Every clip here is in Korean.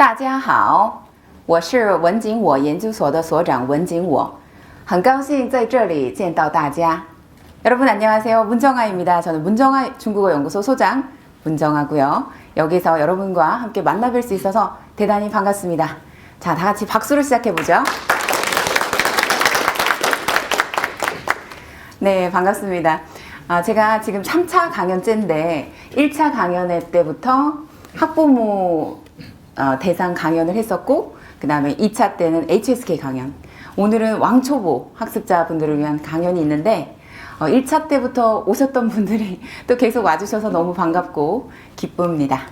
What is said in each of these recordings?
大家好，我是文景我研究所的所长文景我，很高兴在这里见到大家。여러분 안녕하세요. 문정아입니다. 저는 문정아 중국어 연구소 소장 문정아고요. 여기서 여러분과 함께 만나뵐 수 있어서 대단히 반갑습니다. 자, 다 같이 박수로 시작해보죠. 네, 반갑습니다. 제가 지금 3차 강연째인데 1차 강연회 때부터 학부모 대상 강연을 했었고, 그 다음에 2차 때는 HSK 강연, 오늘은 왕초보 학습자분들을 위한 강연이 있는데 1차 때부터 오셨던 분들이 또 계속 와주셔서 너무 반갑고 기쁩니다.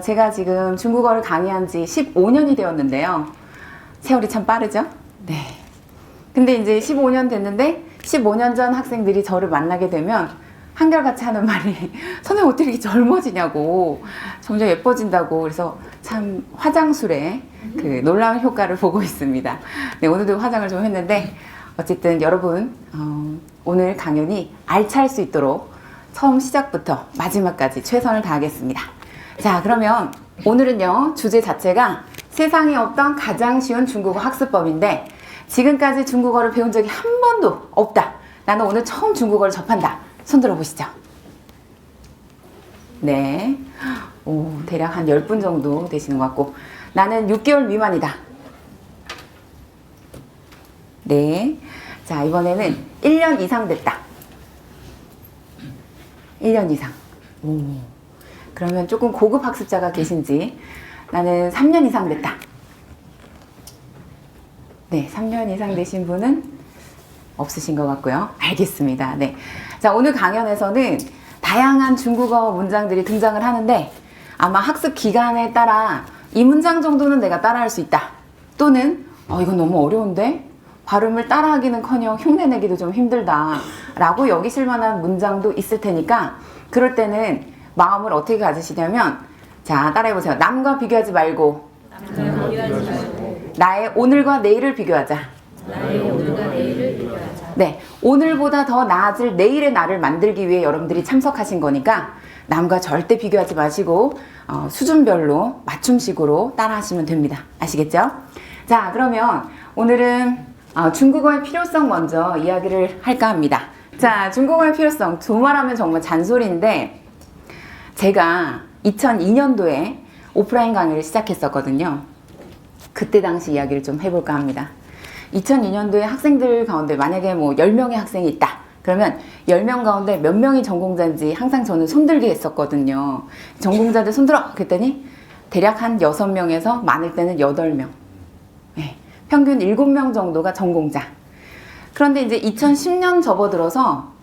제가 지금 중국어를 강의한 지 15년이 되었는데요. 세월이 참 빠르죠? 네. 근데 이제 15년 됐는데 15년 전 학생들이 저를 만나게 되면 한결같이 하는 말이 선생님 어떻게 이렇게 젊어지냐고, 점점 예뻐진다고. 그래서 참 화장술에 그 놀라운 효과를 보고 있습니다. 네, 오늘도 화장을 좀 했는데 어쨌든 여러분 오늘 강연이 알찰 수 있도록 처음 시작부터 마지막까지 최선을 다하겠습니다. 자, 그러면 오늘은요, 주제 자체가 세상에 없던 가장 쉬운 중국어 학습법인데 지금까지 중국어를 배운 적이 한 번도 없다, 나는 오늘 처음 중국어를 접한다, 손 들어보시죠. 네, 대략 한 10분 정도 되시는 것 같고, 나는 6개월 미만이다. 네, 자, 이번에는 1년 이상 됐다. 1년 이상. 그러면 조금 고급 학습자가 계신지, 나는 3년 이상 됐다. 네, 3년 이상 되신 분은 없으신 것 같고요. 알겠습니다. 네. 자, 오늘 강연에서는 다양한 중국어 문장들이 등장을 하는데 아마 학습 기간에 따라 이 문장 정도는 내가 따라할 수 있다, 또는 이건 너무 어려운데 발음을 따라하기는커녕 흉내내기도 좀 힘들다 라고 여기실 만한 문장도 있을 테니까, 그럴 때는 마음을 어떻게 가지시냐면, 자, 따라해보세요. 남과 비교하지 말고 나의 오늘과 내일을 비교하자. 네, 오늘보다 더 나아질 내일의 나를 만들기 위해 여러분들이 참석하신 거니까 남과 절대 비교하지 마시고 수준별로 맞춤식으로 따라하시면 됩니다. 아시겠죠? 자, 그러면 오늘은 중국어의 필요성 먼저 이야기를 할까 합니다. 자, 중국어의 필요성, 두말하면 정말 잔소리인데 제가 2002년도에 오프라인 강의를 시작했었거든요. 그때 당시 이야기를 좀 해볼까 합니다. 2002년도에 학생들 가운데 만약에 뭐 10명의 학생이 있다, 그러면 10명 가운데 몇 명이 전공자인지 항상 저는 손들게 했었거든요. 전공자들 손들어! 그랬더니 대략 한 6명에서 많을 때는 8명. 네, 평균 7명 정도가 전공자. 그런데 이제 2010년 접어들어서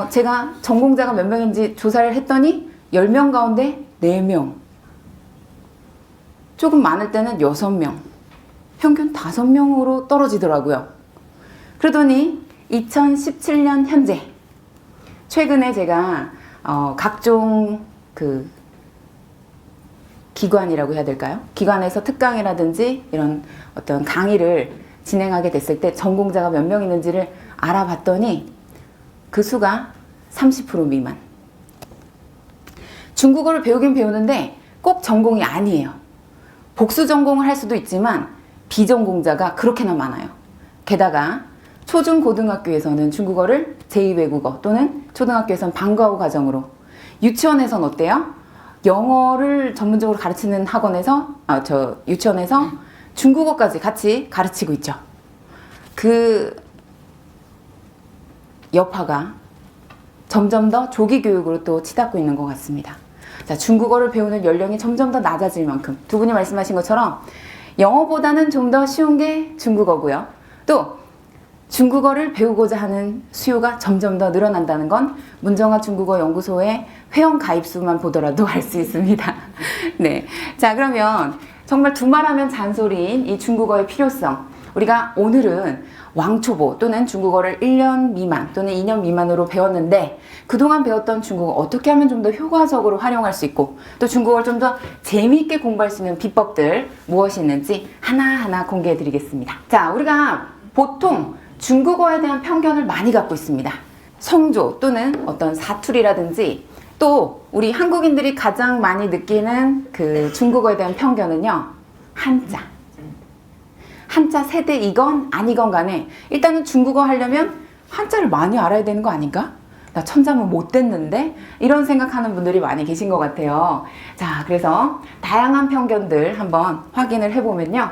제가 전공자가 몇 명인지 조사를 했더니 10명 가운데 4명. 조금 많을 때는 6명. 평균 5명으로 떨어지더라고요. 그러더니 2017년 현재, 최근에 제가 각종 그 기관이라고 해야 될까요? 기관에서 특강이라든지 이런 어떤 강의를 진행하게 됐을 때 전공자가 몇 명 있는지를 알아봤더니 그 수가 30% 미만. 중국어를 배우긴 배우는데 꼭 전공이 아니에요. 복수 전공을 할 수도 있지만 비전공자가 그렇게나 많아요. 게다가 초중고등학교에서는 중국어를 제2외국어 또는 초등학교에서는 방과후 과정으로, 유치원에서는 어때요? 영어를 전문적으로 가르치는 학원에서 유치원에서 중국어까지 같이 가르치고 있죠. 그 여파가 점점 더 조기 교육으로 또 치닫고 있는 것 같습니다. 자, 중국어를 배우는 연령이 점점 더 낮아질 만큼, 두 분이 말씀하신 것처럼 영어보다는 좀 더 쉬운 게 중국어고요. 또 중국어를 배우고자 하는 수요가 점점 더 늘어난다는 건 문정아 중국어 연구소의 회원 가입 수만 보더라도 알 수 있습니다. 네, 자, 그러면 정말 두말하면 잔소리인 이 중국어의 필요성, 우리가 오늘은 왕초보 또는 중국어를 1년 미만 또는 2년 미만으로 배웠는데 그동안 배웠던 중국어 어떻게 하면 좀 더 효과적으로 활용할 수 있고, 또 중국어를 좀 더 재미있게 공부할 수 있는 비법들 무엇이 있는지 하나하나 공개해 드리겠습니다. 자, 우리가 보통 중국어에 대한 편견을 많이 갖고 있습니다. 성조 또는 어떤 사투리라든지 또 우리 한국인들이 가장 많이 느끼는 그 중국어에 대한 편견은요, 한자. 한자 세대이건 아니건 간에 일단은 중국어 하려면 한자를 많이 알아야 되는 거 아닌가? 나 천자문 못 됐는데? 이런 생각하는 분들이 많이 계신 것 같아요. 자, 그래서 다양한 편견들 한번 확인을 해보면요.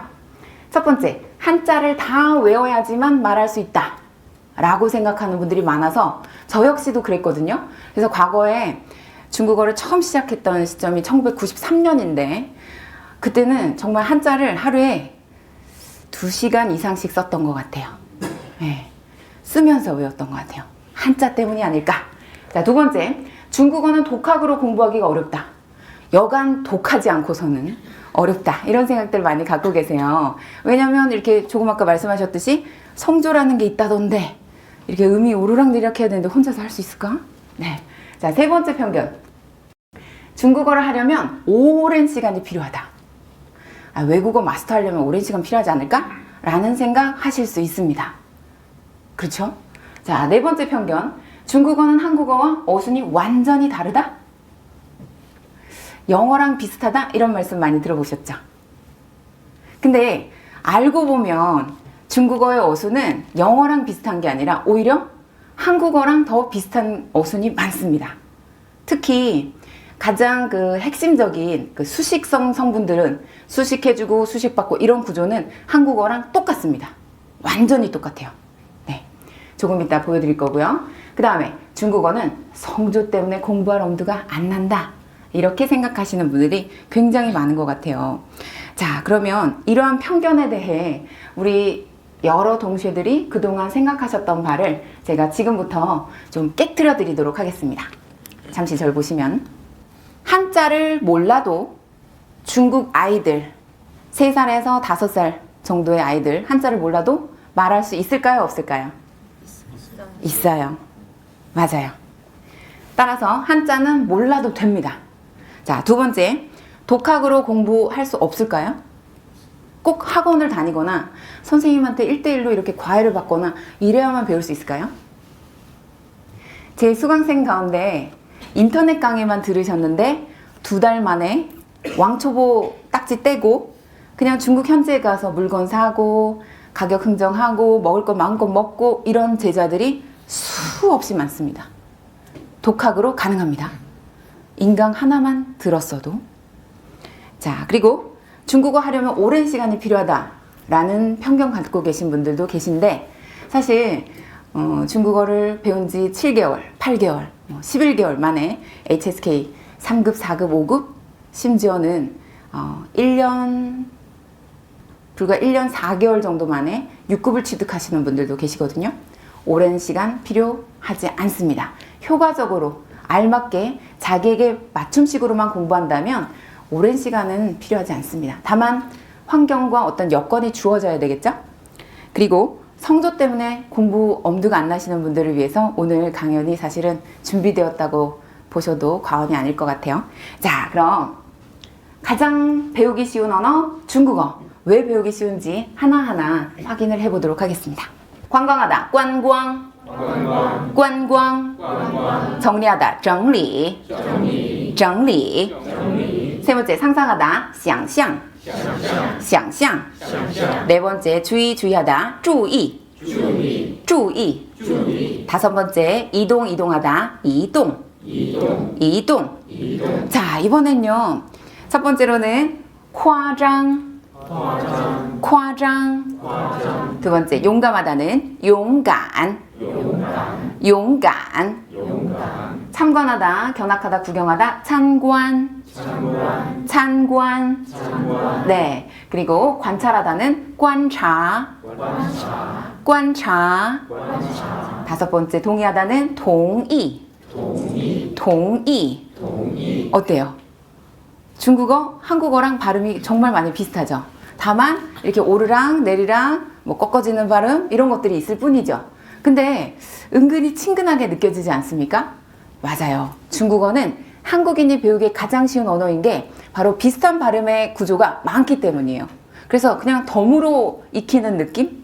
첫 번째, 한자를 다 외워야지만 말할 수 있다 라고 생각하는 분들이 많아서 저 역시도 그랬거든요. 그래서 과거에 중국어를 처음 시작했던 시점이 1993년인데 그때는 정말 한자를 하루에 2시간 이상씩 썼던 것 같아요. 네, 쓰면서 외웠던 것 같아요. 한자 때문이 아닐까. 자, 두 번째, 중국어는 독학으로 공부하기가 어렵다. 여간 독하지 않고서는 어렵다. 이런 생각들 많이 갖고 계세요. 왜냐면 이렇게 조금 아까 말씀하셨듯이 성조라는 게 있다던데 이렇게 음이 오르락내리락 해야 되는데 혼자서 할 수 있을까? 네. 자, 세 번째 편견. 중국어를 하려면 오랜 시간이 필요하다. 아, 외국어 마스터하려면 오랜 시간 필요하지 않을까? 라는 생각 하실 수 있습니다. 그렇죠? 자, 네 번째 편견. 중국어는 한국어와 어순이 완전히 다르다? 영어랑 비슷하다? 이런 말씀 많이 들어보셨죠? 근데 알고 보면 중국어의 어순은 영어랑 비슷한 게 아니라 오히려 한국어랑 더 비슷한 어순이 많습니다. 특히 가장 그 핵심적인 그 수식성 성분들은 수식해주고 수식받고 이런 구조는 한국어랑 똑같습니다. 완전히 똑같아요. 네, 조금 이따 보여드릴 거고요. 그 다음에 중국어는 성조 때문에 공부할 엄두가 안 난다. 이렇게 생각하시는 분들이 굉장히 많은 것 같아요. 자, 그러면 이러한 편견에 대해 우리 여러 동시들이 그동안 생각하셨던 바를 제가 지금부터 좀 깨트려 드리도록 하겠습니다. 잠시 절 보시면 한자를 몰라도 중국 아이들 3살에서 5살 정도의 아이들 한자를 몰라도 말할 수 있을까요? 없을까요? 있어요. 맞아요. 따라서 한자는 몰라도 됩니다. 자, 두 번째, 독학으로 공부할 수 없을까요? 꼭 학원을 다니거나 선생님한테 1대1로 이렇게 과외를 받거나 이래야만 배울 수 있을까요? 제 수강생 가운데 인터넷 강의만 들으셨는데 2달 만에 왕초보 딱지 떼고 그냥 중국 현지에 가서 물건 사고 가격 흥정하고 먹을 거 마음껏 먹고 이런 제자들이 수없이 많습니다. 독학으로 가능합니다. 인강 하나만 들었어도. 자, 그리고 중국어 하려면 오랜 시간이 필요하다라는 편견 갖고 계신 분들도 계신데 사실 중국어를 배운 지 7개월, 8개월, 11개월 만에 HSK 3급, 4급, 5급 심지어는 1년 불과 1년 4개월 정도 만에 6급을 취득하시는 분들도 계시거든요. 오랜 시간 필요하지 않습니다. 효과적으로 알맞게 자기에게 맞춤식으로만 공부한다면 오랜 시간은 필요하지 않습니다. 다만 환경과 어떤 여건이 주어져야 되겠죠? 그리고 성조 때문에 공부 엄두가 안 나시는 분들을 위해서 오늘 강연이 사실은 준비되었다고 보셔도 과언이 아닐 것 같아요. 자, 그럼 가장 배우기 쉬운 언어 중국어. 왜 배우기 쉬운지 하나하나 확인을 해보도록 하겠습니다. 관광하다, 관광. 관광. 정리하다, 整理. 整理. 세 번째, 상상하다, 想象. 想象. 네 번째, 주의하다, 注意. 注意. 다섯 번째, 이동하다, 移动. 移动. 자, 이번엔요. 첫 번째로는 夸张. 夸张. 두 번째, 용감하다는 勇敢. 勇敢. 참관하다, 견학하다, 구경하다,参观. 参观. 네. 그리고 관찰하다는 观察. 观察. 다섯 번째, 동의하다는 同意. 同意. 어때요? 중국어, 한국어랑 발음이 정말 많이 비슷하죠. 다만 이렇게 오르락 내리락 뭐 꺾어지는 발음 이런 것들이 있을 뿐이죠. 근데 은근히 친근하게 느껴지지 않습니까? 맞아요. 중국어는 한국인이 배우기 가장 쉬운 언어인 게 바로 비슷한 발음의 구조가 많기 때문이에요. 그래서 그냥 덤으로 익히는 느낌?